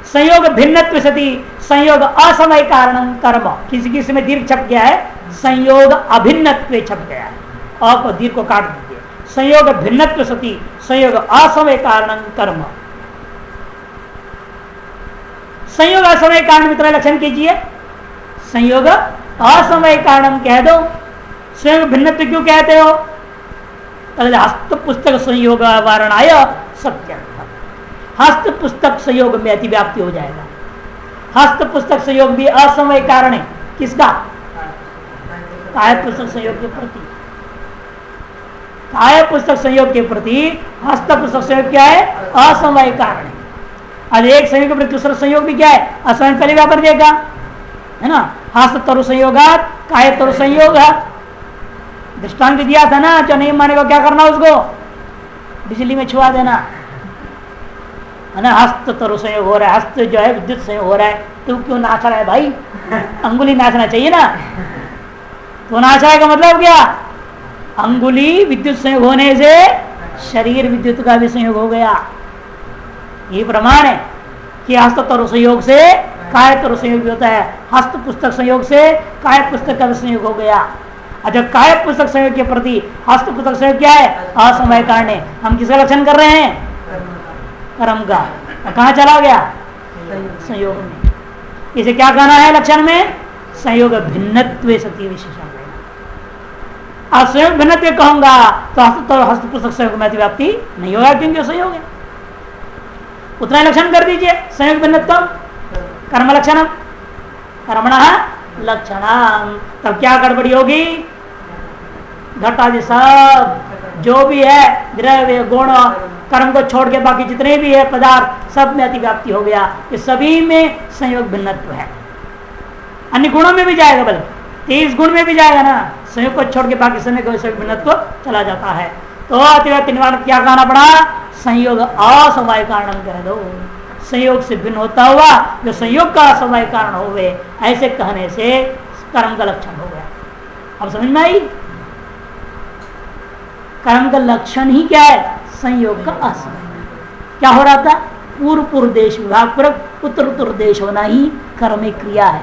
संयोग भिन्नत्व सती, संयोग असमय कारणम कर्म। किसी किसी में दीर्घ छप गया है, संयोग अभिन्नत्व छप गया है, और को दीर्घ को काट दीजिए। संयोग भिन्नत्व सती, संयोग असमय कारणम कर्म। संयोग असमय कारण मित्र लक्षण कीजिए। संयोग असमय कारणम कह दो। संयोग भिन्नत्व क्यों कहते हो? हस्त पुस्तक संयोग वारणाय सत्य। हस्त पुस्तक संयोग में अतिव्याप्ति हो जाएगा। हस्त पुस्तक संयोग भी असमय कारण है। किसका? काय पुस्तक संयोग के प्रति। काय पुस्तक संयोग के प्रति हस्त पुस्तक संयोग क्या है? असमय कारण है। अब एक संयोग के प्रति दूसरा संयोग भी क्या है? असमय। पहले व्यापार देगा है ना, हस्त तरु संयोगात काय तरु संयोग। दृष्टांत दिया था ना, जो नहीं मानेगा क्या करना, उसको बिजली में छुआ देना है ना। हस्त तरु संयोग हो रहा है, हस्त जो है विद्युत संयोग हो रहा है, तू क्यों नाच रहा है भाई? अंगुली नाचना चाहिए ना, तो नाच रहा है का मतलब क्या? अंगुली विद्युत संयोग होने से शरीर विद्युत का भी संयोग हो गया। ये प्रमाण है कि हस्त तरु संयोग से काय तरु संयोग भी होता है, हस्त पुस्तक संयोग से काय पुस्तक का भी संयोग हो गया। अच्छा, काय पुस्तक संयोग के प्रति हस्त पुस्तक संयोग क्या है? असमय कारण है। हम किसका लक्षण कर रहे हैं? कर्म का। कहाँ चला गया? संयोग में। इसे क्या कहना है लक्षण में? संयोग भिन्नत्व सती विशेषण। अब संयोग भिन्नत्व कहूंगा तो हस्त पुस्तक संयोग में अतिव्याप्ति नहीं होगा, क्योंकि संयोग है। उतना लक्षण कर दीजिए। संयोग भिन्नत्व कर्म लक्षण, कर्मण लक्षण। तब क्या गड़बड़ी होगी? घटादि सब जो भी है द्रव्य गुण कर्म को छोड़ के बाकी जितने भी है पदार्थ, सब में अतिव्याप्ति हो गया। ये सभी में संयोग भिन्नत्व है। अन्य गुणों में भी जाएगा, बल्कि 30 गुण में भी जाएगा ना। संयोग को छोड़ के बाकी समय को संयोग भिन्नत्व चला जाता है। तो अतिव्याप्ति निवारण क्या कहना पड़ा? संयोग असमय कारण कह दो। संयोग से भिन्न होता हुआ जो संयोग का असमय कारण हो गए, ऐसे कहने से कर्म का लक्षण हो गया। अब समझ में आई? कर्म का लक्षण ही क्या है? संयोग का असमय। क्या हो रहा था? पूर्व पूर्व देश विभाग पूर्व उत्तर उत्तर देश होना ही कर्म एक क्रिया है।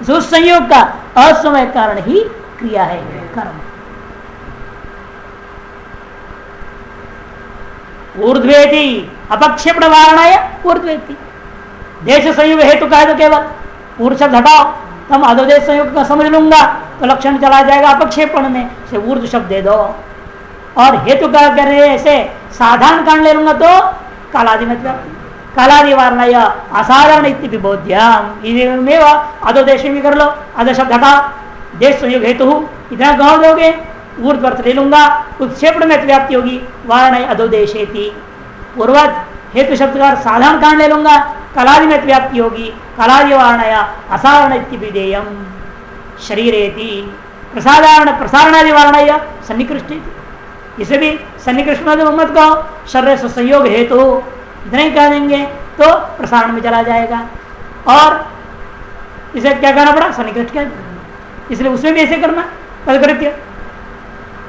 उस संयोग का असमय कारण ही क्रिया है कर्म। ऊर्ध्वेति अपक्षेपण वारणाय ऊर्ध्वेति। देश संयोग हेतु कह दो केवल, पूर्व शब्द हटाओ, तब अधोदेश संयोग का समझ लूंगा तो लक्षण चला जाएगा अपक्षेपण में से ऊर्ध्व शब्द दे दो। और हेतु क्या कर रहे ऐसे साधारण कारण ले लूंगा तो कालादि मतलब कालादि वारणाय असाधारण इति विबोध्यम। अधोदेश में भी कर लो, अधो शब्द हटाओ, देश संयोग हेतु इतना गाँव दोगे, ऊर्ध अर्थ ले लूंगा, उत्क्षेपण में व्याप्ति होगी, वारण अधोदेशेति। पूर्वज हेतु शब्द का साधारण कारण ले लूंगा, कलादि में व्याप्ति होगी, कलादि वारणया असारण विधेयम शरीरेति। प्रसाधारण प्रसारणादि वारणया सन्निकृष्ट, इसे भी सन्निकृष्ट मत कहो, शरीर से संयोग हेतु इतना ही कह देंगे तो प्रसारण में चला जाएगा, और इसे क्या करना पड़ा, सन्निकृष्ट कह, इसलिए उसमें भी ऐसे करना पदकृत्य।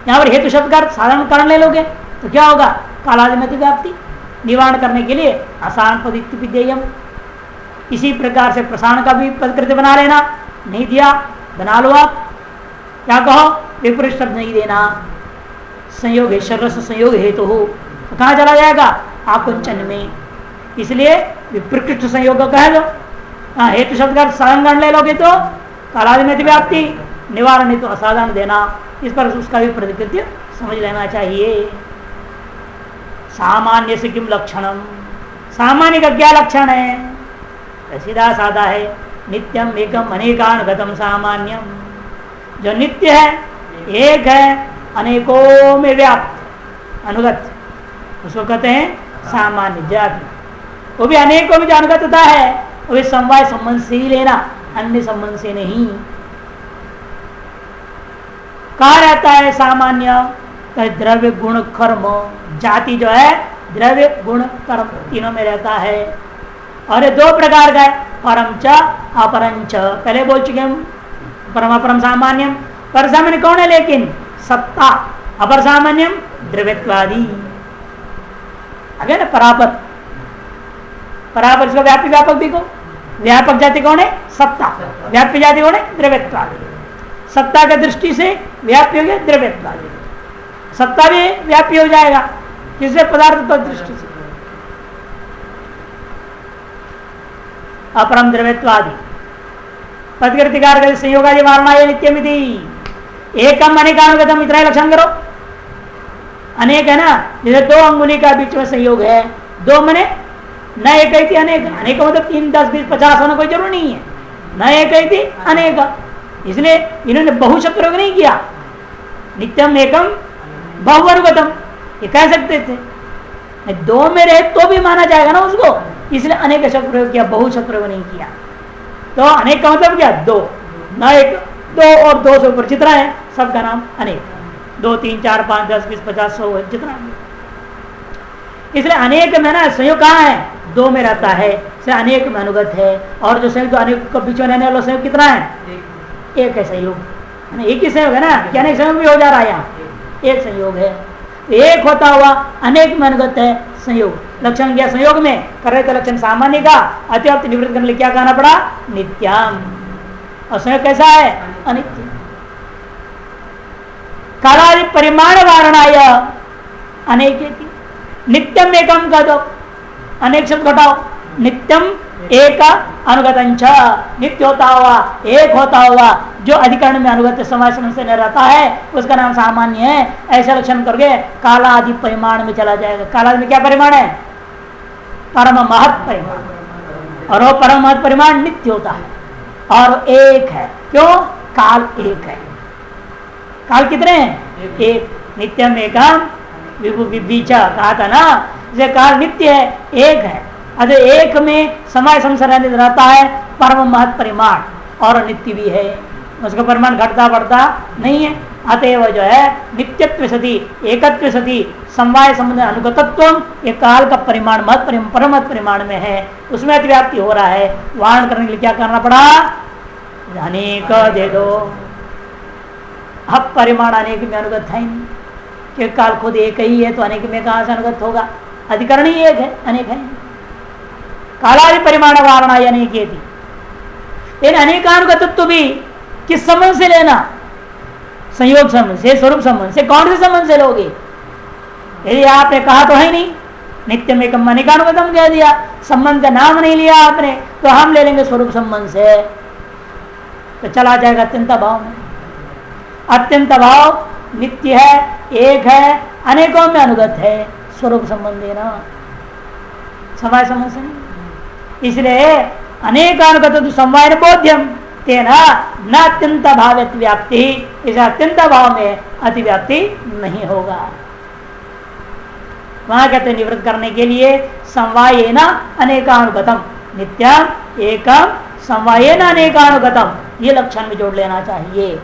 यहाँ पर हेतु शब्द का साधारण कारण ले लोगे तो क्या होगा, कालादि में व्याप्ति निवारण करने के लिए आसान पद विधेयम। इसी प्रकार से प्रसारण का भी पदकृत्य बना लेना, नहीं दिया बना लो आप, क्या कहो, विपरीत शब्द नहीं देना, संयोग है, शरीर से संयोग हेतु हो तो कहाँ चला जाएगा, आकुंचन में, इसलिए विप्रकृष्ट संयोग कह लो। हेतु शब्द का साधारण ले लोगे तो कालादि में व्याप्ति, निवारण नहीं तो असाधारण देना, इस पर उसका भी प्रतिकृत्य समझ लेना चाहिए। सामान्य से किम लक्षणम, सामान्य का क्या लक्षण है, सीधा साधा है, नित्यम एकम अनेकानुगतम सामान्यम, जो नित्य है, एक है, अनेकों में व्याप्त अनुगत, उसको कहते हैं सामान्य जाति। वो भी अनेकों में जो अनुगतता है वो भी समवाय संबंध से ही लेना, अन्य संबंध से नहीं। कहाँ रहता है सामान्य, द्रव्य गुण कर्म, जाति जो है द्रव्य गुण कर्म तीनों में रहता है, और ये दो प्रकार का है, परम च अपरम च। पहले बोल चुके हम परम अपरम सामान्यम, पर सामान्य कौन है, लेकिन सत्ता, अपर सामान्यम द्रव्यत्वादि, आगे ना परापर, परापर इसको व्यापी व्यापक देखो, व्यापक जाति कौन है, सत्ता, व्याप्य जाति कौन है, द्रव्यत्वादि। सत्ता के दृष्टि से व्याप्य हो गया द्रव्यत्वादि, सत्ता भी व्याप्य हो जाएगा किससे, पदार्थ पर दृष्टि से। अपरम द्रव्यत्वादि पदकृतिकार संयोगादि वारणा नित्यमिति, एकम अनेकानुगतम, इतना ही लक्षण करो। अनेक है ना, जैसे दो अंगुली का बीच में संयोग है, दो मने न एक ही थी अनेक, अनेक मतलब 3, 10, 20, 50 होना कोई जरूर नहीं है, न एक ही थी अनेक, इसलिए इन्होंने बहुशब्द प्रयोग नहीं किया, नित्यम एकम बहुवर्गतम ये कह सकते थे, दो में रहे तो भी माना जाएगा ना उसको, इसलिए अनेक शब्द प्रयोग किया, बहुशब्द प्रयोग नहीं किया। तो अनेक का मतलब क्या, दो, न एक, दो और दो से ऊपर जितना है सबका नाम अनेक, 2, 3, 4, 5, 10, 20, 50, 100 जितना, इसलिए अनेक में ना संयोग कहाँ है, दो में रहता है, इसलिए अनेक में अनुगत है। और जो संयोग अनेक के बीच में रहने वाला संयोग कितना है, एक है संयोग, एक ही संयोग है ना, क्या अनेक संयोग भी हो जा रहा है, यहाँ एक संयोग है, एक होता हुआ अनेक में अनुगत है संयोग। लक्षण क्या संयोग में कर रहे थे, लक्षण सामान्य का अत्यंत निवृत्त करने क्या कहना पड़ा, नित्याम, और संयोग कैसा है, अनित्य। कालादि परिमाण वारणाय अनेक, नित्यम एकम कह दो, अनेक शब्द घटाओ, नित्यम एक अनुगतंच, नित्य होता हुआ, एक होता हुआ, जो अधिकरण में अनुगत समय समय से न रहता है उसका नाम सामान्य है। ऐसा लक्षण करके काला आदि परिमाण में चला जाएगा। काला में क्या परिमाण है, परम महत परिमाण, और वो परम महत परिमाण नित्य होता है और एक है, क्यों, काल एक है। काल कितने हैं, एक, नित्यम एकम विभु विभीचा कहा था ना, जैसे काल नित्य है, एक है, अरे एक में समय संसार रहता है परम महत परिमाण, और नित्य भी है, उसका परिमाण घटता बढ़ता नहीं है। अतएव जो है नित्यत्व सती एकत्व सती समवाय संबंध अनुगतत्व ये काल का परिमाण महत परमत परिमाण में है, उसमें अतिव्याप्ति हो रहा है। वारण करने के लिए क्या करना पड़ा, अनेक दे दो। अब परिमाण अनेक में अनुगत है नहीं, क्योंकि काल खुद एक ही है तो अनेक में कहां से अनुगत होगा, अधिकरण ही एक है, अनेक है। कालादि परिमाण वारणा अनेक थी, लेकिन अनेकानुगतत्व भी किस संबंध से लेना, संयोग संबंध से, स्वरूप संबंध से। कौन से संबंध से लोगे, यदि आपने कहा तो है नहीं, नित्य में कम अनेकानुगतम कह दिया, संबंध का नाम नहीं लिया आपने, तो हम ले लेंगे स्वरूप संबंध से, तो चला जाएगा अत्यंत भाव में। अत्यंत भाव नित्य है, एक है, अनेकों में अनुगत है, स्वरूप संबंध देना, समय संबंध से नहीं। इसलिए अनेकानुगत समवाय बोध्यम तेना न अत्यंत भाव व्याप्ति, इस अत्यंत भाव में अतिव्याप्ति नहीं होगा। वहां कहते निवृत्त करने के लिए समवायेन अनेकानुगतम, नित्यम एकम समवायेन अनेकानुगतम, ये लक्षण में जोड़ लेना चाहिए।